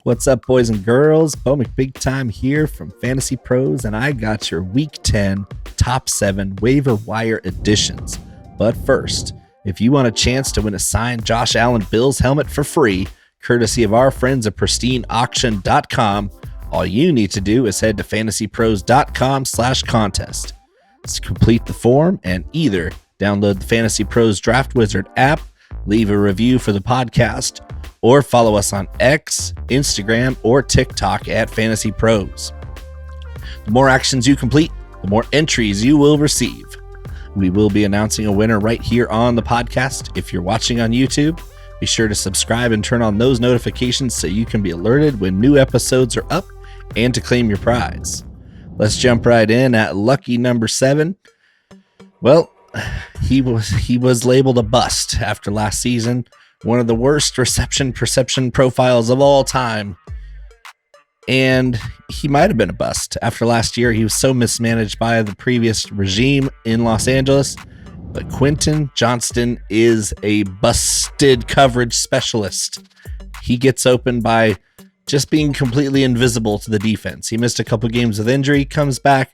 What's up, boys and girls? Bo McBig here from Fantasy Pros, and I got your Week 10 Top 7 Waiver Wire Editions. But first, if you want a chance to win a signed Josh Allen Bills helmet for free, courtesy of our friends at pristineauction.com, all you need to do is head to fantasypros.com/contest. To complete the form and either download the Fantasy Pros Draft Wizard app, leave a review for the podcast, or follow us on X, Instagram, or TikTok at Fantasy Pros. The more actions you complete, the more entries you will receive. We will be announcing a winner right here on the podcast. If you're watching on YouTube, be sure to subscribe and turn on those notifications so you can be alerted when new episodes are up and to claim your prize. Let's jump right in at lucky number 7. Well, he was labeled a bust after last season. One of the worst reception perception profiles of all time. And he might have been a bust. After last year, he was so mismanaged by the previous regime in Los Angeles. But Quentin Johnston is a busted coverage specialist. He gets open by just being completely invisible to the defense. He missed a couple games with injury, comes back,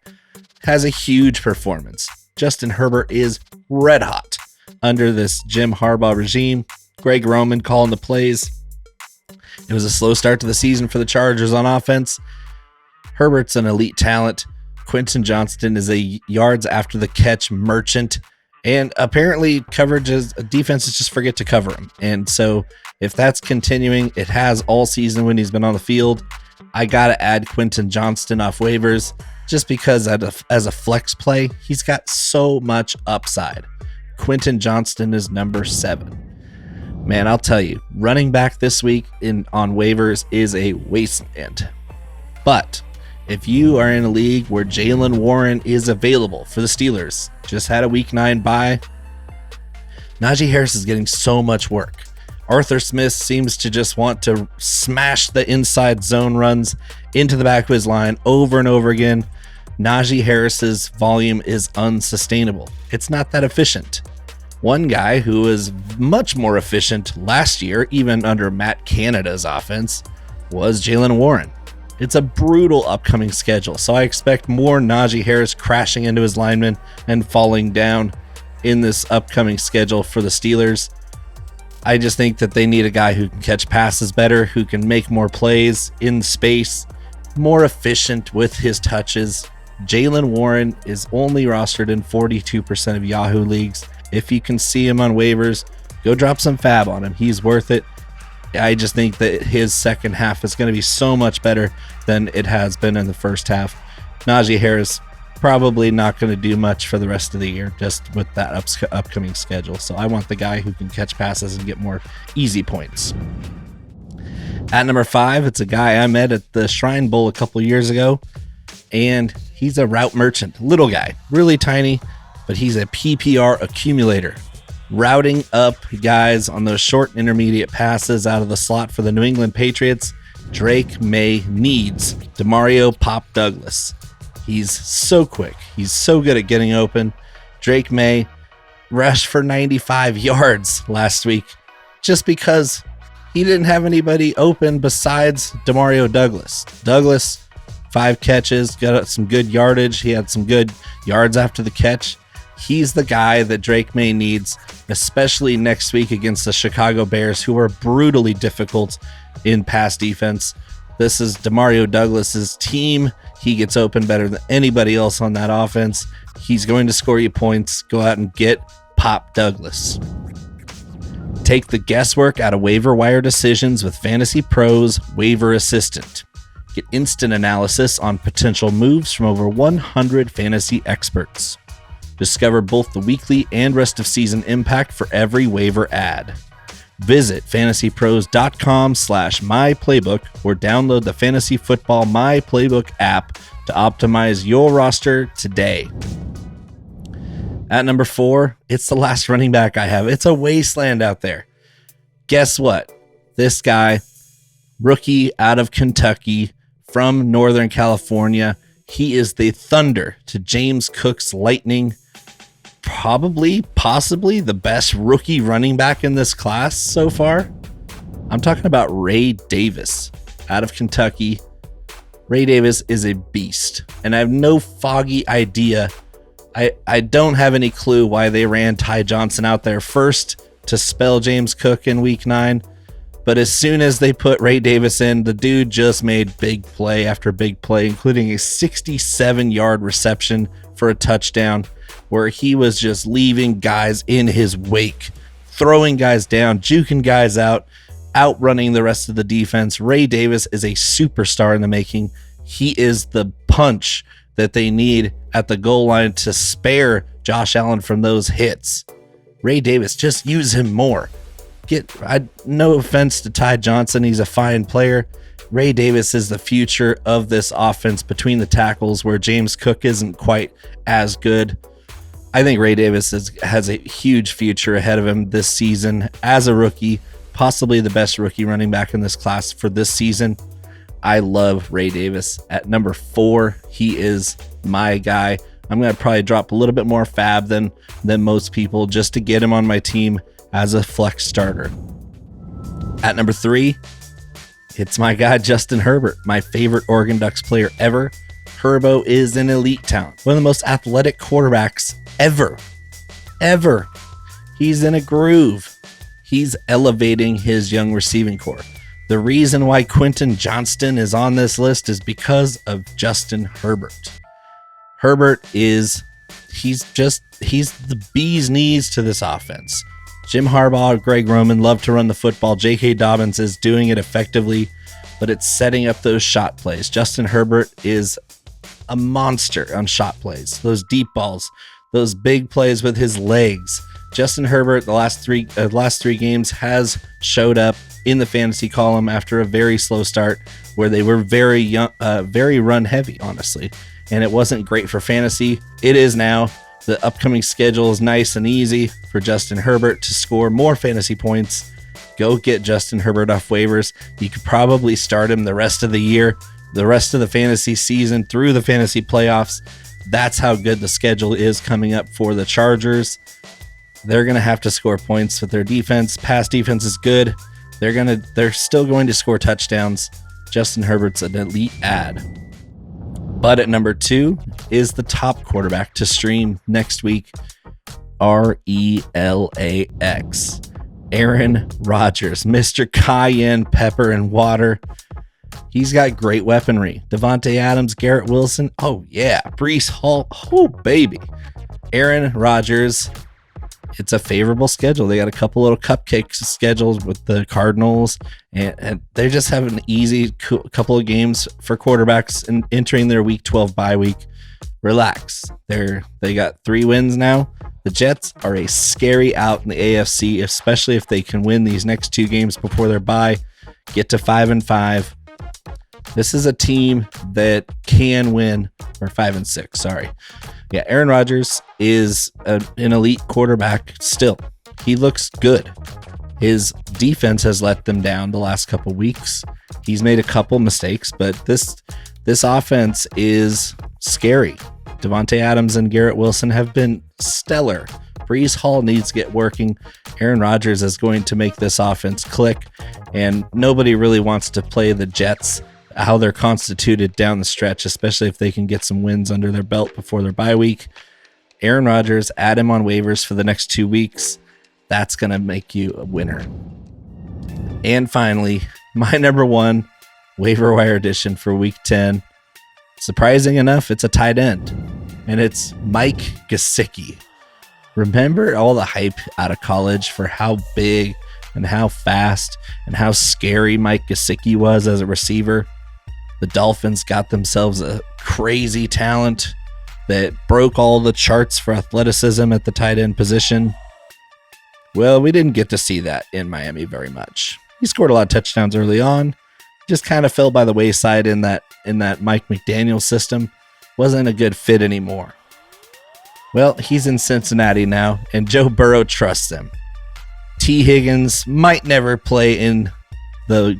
has a huge performance. Justin Herbert is red hot under this Jim Harbaugh regime. Greg Roman calling the plays. It was a slow start to the season for the Chargers on offense. Herbert's an elite talent. Quentin Johnston is a yards after the catch merchant. And apparently defenses just forget to cover him. And so if that's continuing, it has all season when he's been on the field. I got to add Quentin Johnston off waivers just because as a flex play, he's got so much upside. Quentin Johnston is number 7. Man, I'll tell you, running back this week on waivers is a wasteland. But if you are in a league where Jaylen Warren is available for the Steelers, just had a week 9 bye, Najee Harris is getting so much work. Arthur Smith seems to just want to smash the inside zone runs into the back of his line over and over again. Najee Harris's volume is unsustainable. It's not that efficient. One guy who was much more efficient last year, even under Matt Canada's offense, was Jaylen Warren. It's a brutal upcoming schedule, so I expect more Najee Harris crashing into his linemen and falling down in this upcoming schedule for the Steelers. I just think that they need a guy who can catch passes better, who can make more plays in space, more efficient with his touches. Jaylen Warren is only rostered in 42% of Yahoo leagues. If you can see him on waivers, go drop some fab on him. He's worth it. I just think that his second half is going to be so much better than it has been in the first half. Najee Harris probably not going to do much for the rest of the year just with that upcoming schedule. So I want the guy who can catch passes and get more easy points. At number 5, it's a guy I met at the Shrine Bowl a couple years ago, and he's a route merchant. Little guy, really tiny, but he's a PPR accumulator. Routing up guys on those short and intermediate passes out of the slot for the New England Patriots, Drake May needs DeMario Pop Douglas. He's so quick. He's so good at getting open. Drake May rushed for 95 yards last week just because he didn't have anybody open besides DeMario Douglas. Douglas, 5 catches, got some good yardage. He had some good yards after the catch. He's the guy that Drake May needs, especially next week against the Chicago Bears, who are brutally difficult in pass defense. This is DeMario Douglas's team. He gets open better than anybody else on that offense. He's going to score you points. Go out and get Pop Douglas. Take the guesswork out of waiver wire decisions with Fantasy Pros Waiver Assistant. Get instant analysis on potential moves from over 100 fantasy experts. Discover both the weekly and rest of season impact for every waiver ad. Visit fantasypros.com/myplaybook or download the Fantasy Football My Playbook app to optimize your roster today. At number 4, it's the last running back I have. It's a wasteland out there. Guess what? This guy, rookie out of Kentucky from Northern California, he is the thunder to James Cook's lightning. Possibly the best rookie running back in this class so far. I'm talking about Ray Davis. out of Kentucky. Ray Davis is a beast, and I have no foggy idea. I don't have any clue why they ran Ty Johnson out there first to spell James Cook in week 9. But as soon as they put Ray Davis in, the dude just made big play after big play, including a 67-yard reception for a touchdown where he was just leaving guys in his wake, throwing guys down, juking guys out, outrunning the rest of the defense. Ray Davis is a superstar in the making. He is the punch that they need at the goal line to spare Josh Allen from those hits. Ray Davis, just use him more. No offense to Ty Johnson, he's a fine player. Ray Davis is the future of this offense between the tackles, where James Cook isn't quite as good. I think Ray Davis has a huge future ahead of him this season as a rookie, possibly the best rookie running back in this class for this season. I love Ray Davis. At number 4, he is my guy. I'm going to probably drop a little bit more fab than most people just to get him on my team as a flex starter. At number 3, it's my guy Justin Herbert, my favorite Oregon Ducks player ever. Herbo is an elite talent, one of the most athletic quarterbacks ever. He's in a groove. He's elevating his young receiving core. The reason why Quentin Johnston is on this list is because of Justin Herbert. Herbert he's the bee's knees to this offense. Jim Harbaugh, Greg Roman love to run the football. J.K. Dobbins is doing it effectively, but it's setting up those shot plays. Justin Herbert is a monster on shot plays. Those deep balls, those big plays with his legs. Justin Herbert, the last three games, has showed up in the fantasy column after a very slow start where they were very run heavy, honestly, and it wasn't great for fantasy. It is now. The upcoming schedule is nice and easy for Justin Herbert to score more fantasy points. Go get Justin Herbert off waivers. You could probably start him the rest of the year, the rest of the fantasy season, through the fantasy playoffs. That's how good the schedule is coming up for the Chargers. They're going to have to score points with their defense. Pass defense is good. They're still going to score touchdowns. Justin Herbert's an elite ad. But at number 2 is the top quarterback to stream next week, RELAX. Aaron Rodgers, Mr. Cayenne Pepper and Water. He's got great weaponry. Devontae Adams, Garrett Wilson. Oh, yeah. Breece Hall. Oh, baby. Aaron Rodgers. It's a favorable schedule. They got a couple little cupcake schedules with the Cardinals, and they just have an easy couple of games for quarterbacks and entering their week 12 bye week. Relax. They got 3 wins now. The Jets are a scary out in the AFC, especially if they can win these next 2 games before their bye, get to 5-5. This is a team that can win, or 5-6, sorry. Yeah, Aaron Rodgers is an elite quarterback still. He looks good. His defense has let them down the last couple weeks. He's made a couple mistakes, but this offense is scary. Devontae Adams and Garrett Wilson have been stellar. Breece Hall needs to get working. Aaron Rodgers is going to make this offense click, and nobody really wants to play the Jets how they're constituted down the stretch, especially if they can get some wins under their belt before their bye week. Aaron Rodgers, add him on waivers for the next 2 weeks. That's going to make you a winner. And finally, my number 1 waiver wire addition for week 10. Surprising enough, it's a tight end, and it's Mike Gesicki. Remember all the hype out of college for how big and how fast and how scary Mike Gesicki was as a receiver? The Dolphins got themselves a crazy talent that broke all the charts for athleticism at the tight end position. Well, we didn't get to see that in Miami very much. He scored a lot of touchdowns early on. Just kind of fell by the wayside in that Mike McDaniel system. Wasn't a good fit anymore. Well, he's in Cincinnati now, and Joe Burrow trusts him. T. Higgins might never play in the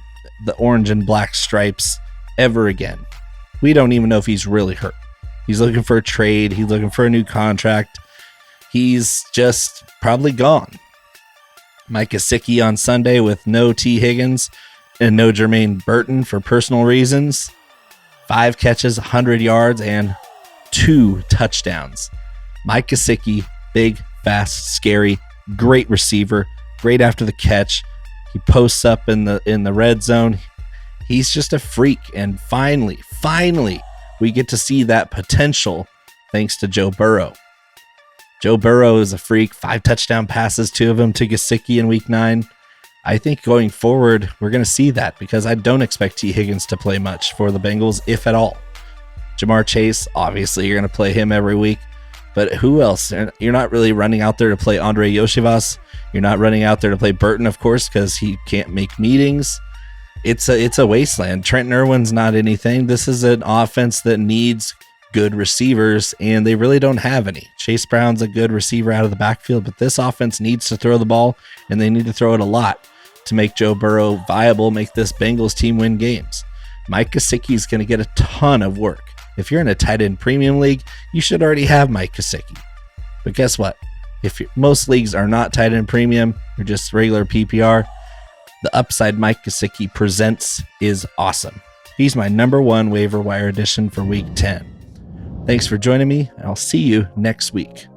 orange and black stripes ever again. We don't even know if he's really hurt. He's looking for a trade. He's looking for a new contract. He's just probably gone. Mike Gesicki on Sunday with no T. Higgins and no Jermaine Burton for personal reasons. 5 catches, 100 yards, and 2 touchdowns. Mike Gesicki, big, fast, scary, great receiver, great after the catch. He posts up in the red zone. He's just a freak. And finally, we get to see that potential thanks to Joe Burrow. Joe Burrow is a freak. 5 touchdown passes, 2 of them to Gesicki in week 9. I think going forward, we're going to see that because I don't expect T. Higgins to play much for the Bengals, if at all. Jamar Chase, obviously, you're going to play him every week. But who else? You're not really running out there to play Andre Yoshivas. You're not running out there to play Burton, of course, because he can't make meetings. It's a wasteland. Trenton Irwin's not anything. This is an offense that needs good receivers, and they really don't have any. Chase Brown's a good receiver out of the backfield, but this offense needs to throw the ball, and they need to throw it a lot to make Joe Burrow viable, make this Bengals team win games. Mike Gesicki is going to get a ton of work. If you're in a tight end premium league, you should already have Mike Gesicki. But guess what? Most leagues are not tight end premium, they're just regular PPR. The upside Mike Gesicki presents is awesome. He's my number 1 waiver wire addition for week 10. Thanks for joining me, and I'll see you next week.